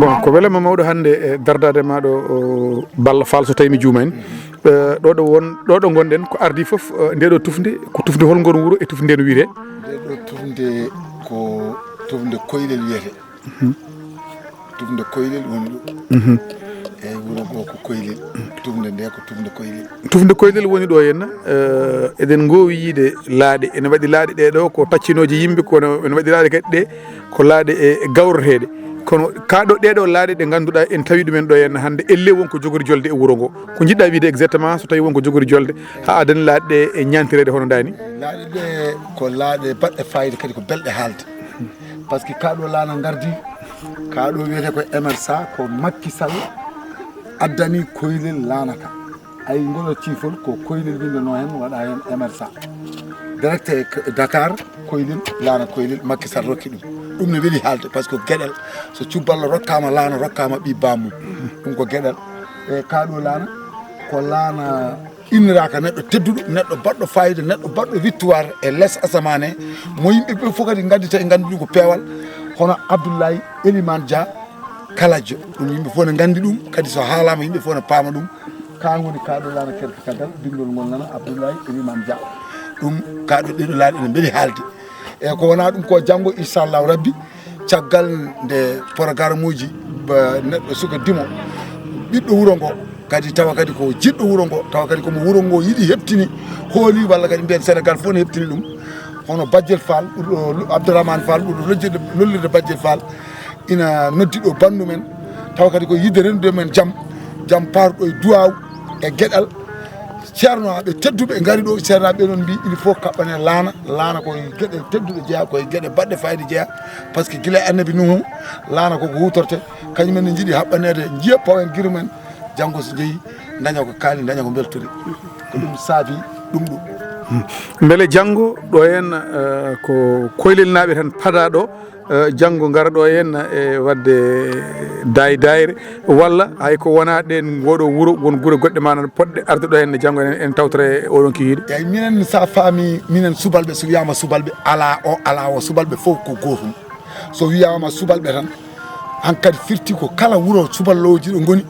bon ko welama mawɗo hannde e dardade maɗo Balla Fall so tawi mi juumani ɗo gonɗen ko ardi foof ndeɗo tufde ko tufde holngol wuuro e tufde nde no wiyete ndeɗo tufde ko tufde koylel wiyete tufde koylel woni ɗo eyyi wuuro go ko koylel tufde nde ko tufde koylel tufde koylel woni ɗo henna eɗen gowi yiide laaɗe ene waɗi laaɗe ɗeɗo ko taccinoje yimɓe kono ene waɗi laaɗe kadi ɗe ko laaɗe e gawroteɗe kono kaɗo ɗeɗo laaɗe ɗe ganduɗa en tawi ɗumen ɗo henna hande elle wonko jogori jolde e wuuro ngo ko jiɗɗa wiide exactement so tawi wonko jogori jolde ha adani laaɗe ɗe e ñantirede hono dani laaɗe ɗe ko laaɗe baɗɗe fayida kadi ko belɗe haalde par ce que kaɗo Laana gardi kaɗo wiyete ko MRSA ko Macky Sall addani koylel Laana ka ay ngolo cifol ko koylel windeno hen waɗa hen MRSA direct e Dakar koylel Laana koylel Macky Sall rokki ɗum ne weeli haalde par ce que gueɗel so cuballo rokkama Laana rokkama ɓi bammum ɗum ko gueɗel e kaɗo Laana ko Laana inniraka neɗɗo tedduɗo neɗɗo baɗɗo fayida neɗɗo baɗɗo victoire e less asamane mo yimɓeɓe fof kadi gandita e gandi ɗum ko peewal hono Abdoulaye Elimane Dia Kaladio ɗum yimɓe fof ne gandi ɗum kadi so haalama yimɓe fof ne paama ɗum ka woni kaɗo Laana kerke kadal bindol ngol nana Abdoulaye Elimane Dia ɗum kaɗo ɗeɗo laaɗe ne mbeɗi haalde e ko wona ɗum ko janggo inchallahu rabbi caggal nde programme uji neɗɗo suka dimo ɓiɗɗo wuuro ngo kadi tawa kadi ko jiɗɗo wuuro ngo tawa kadi komo wuuro ngo yiɗi heptini hooli walla kadi mbiyen Sénégal fof ne heptini ɗum hono Badiel Fall ɓurɗo Abdourahmane Fall ɓurɗo lollirde Badiel Fall ina noddi ɗo bandu men tawa kadi ko yidde rendude men jaam paruɗo e duwaw e gueɗal ceernoɓe tedduɓe gari ɗo ceernaɓe noon mbi il faut kaɓɓane Laana koye gueɗe tedduɗe jeeya koye gueɗe baɗɗe fayida jeeya par ce que guila e annabi Nuhu Laana koko hutorte kañumen ne jiiɗi haɓɓanede jiiya pawen guiru men janggo so jeeyi daña ko kaali daña ko beltude ko ɗum saabi ɗum ɗo beele janggo ɗo henna ko koylel naaɓe tan paada ɗo janggo gara ɗo henna e wadde Daayre walla hay ko wona ɗen ngoɗo wuuro won guure goɗɗe ma poɗɗe arde ɗo henne janggo en tawtore oɗon kihiɗe eyyi minen sa faami minen subalɓe so wiyama subalɓe ala o subalɓe fof ko gotum so wiyama subalɓe tan hankkadi firti ko kala wuuro suballoji ɗo goni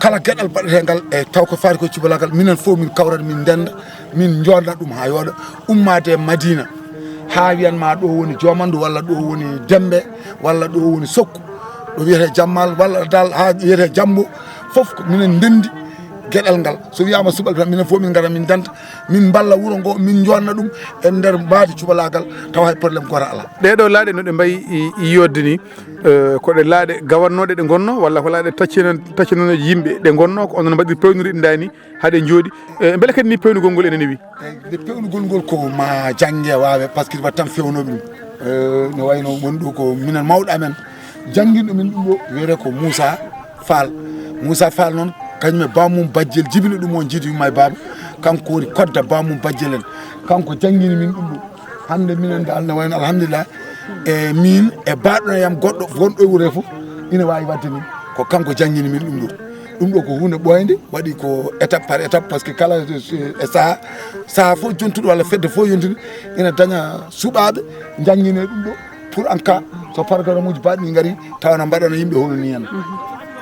kala gueɗal baɗetegal e taw ko faati ko cubalagal minen fof min kawrat min ndenda min jodna ɗum ha yooɗa ummade Madina ha wiyanma ɗo woni Jomandu walla ɗo woni Dembe walla ɗo woni Sokku ɗo wiyete Jammal walla dal ha wiyete Jambo foof ko minen ndendi gueɗal ngal so wiyama subalɓe tan minen fof min gara min denta min balla wuuro ngo min jonna ɗum e nder mbaadi cubalagal taw hay probléme goto ala ɗeɗo laaɗe no ɗe mbayi yodde ni koɗe laaɗe gawannoɗe ɗe gonno walla ko laaɗe taccinoje yimɓe ɗe gonno ko onon mbaɗi pewnuri ɗi dani haaɗe jooɗi beele kadi ni pewnugol ngol enen wi nde pewnugol ngol ko ma jangge wawe par ce que wat tan fewnoɓe ɗum no wayno woni ɗo ko minen mawɗo amen jangguinɗo min ɗum ɗo wiyete ko Moussa Fall noon kañum e bamum Badiel jibini ɗum on jiidi yumma e baba kanko woni kodda bamum Badiel en kanko jangguini min ɗum ɗo hande minen dal ne wayno alhamdulillah e min e baɗonoyam goɗɗo gonɗo e wuure fof ina wawi wadde min ko kanko jangguini min ɗum ɗo ko hunde ɓoyde waɗi ko étape par étape par ce que kala e saaha fof jontuɗo walla fedde fof yontude ina daña suɓaɓe jangguine ɗum ɗo pour en cas so programme uji baɗɗi gari tawana mbaɗana yimɓe hono ni hen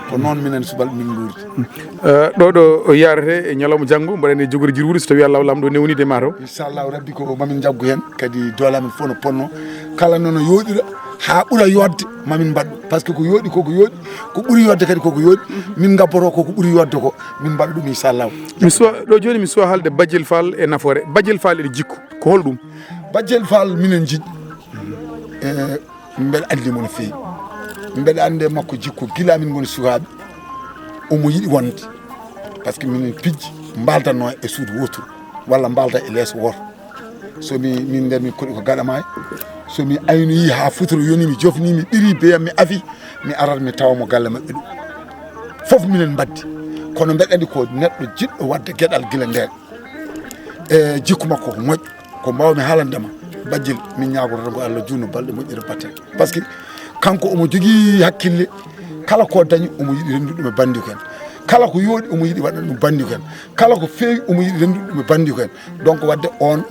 ko noon minen subalɓe min guurdi ɗo yarate e ñalawma janggo mbaɗen e jogori jirwude so tawi Allah lamɗo newnide ma to inchallahu rabbi ko mamin jaggu hen kadi doolamen fof no ponno kala nono yoɗira ha ɓuura yodde mamin mbaɗɗu par ce que ko yooɗi koko yooɗi ko ɓuuri yodde kadi koko yooɗi min gabboto koko ɓuuri yodde ko min mbaɗa ɗum inchallahu mi suwa ɗo joni mi suwa haalde Badiel Fall e nafoore Badiel Fall e jikku ko holɗum Badiel Fall minen jiɗi mbeɗa andimo no feewi mbeɗa ande makko jikku gila min goni sukaɓe omo yiɗi wonde par ce que minen pijji mbaldanno e suudu wotoru walla mbalda e leeso woto somi min nder min koɗi ko gaɗamaye somi aynoyi ha futoro yoni mi jofni mi ɓiri beyam mi afi mi arat mi tawamo galle mabɓe ɗum foof minen mbaddi kono mbeɗa andi ko neɗɗo jiɗɗo wadde gueɗal guila nden e jikku makko ko moƴƴo ko mbawmi haalandema Badiel min ñagototo ko Allah junno balɗe moƴƴere batte par ce que kanko omo jogui hakkille kala ko dañi omo yiɗi rendude ɗum e bandiko en kala ko yooɗi omo yiɗi waɗa ɗum bandiko en kala ko feewi omo yiɗi rendude ɗum e bandiko en donc wadde on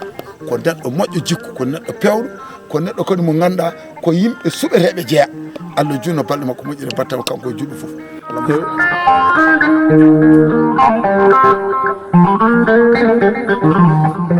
ko neɗɗo moƴƴo jikku ko neɗɗo pewɗo ko neɗɗo kadi mo ganduɗa ko yimɓe suɓeteɓe jeeya Allah junno balɗe makko moƴƴire battama kanko juɗɗo foof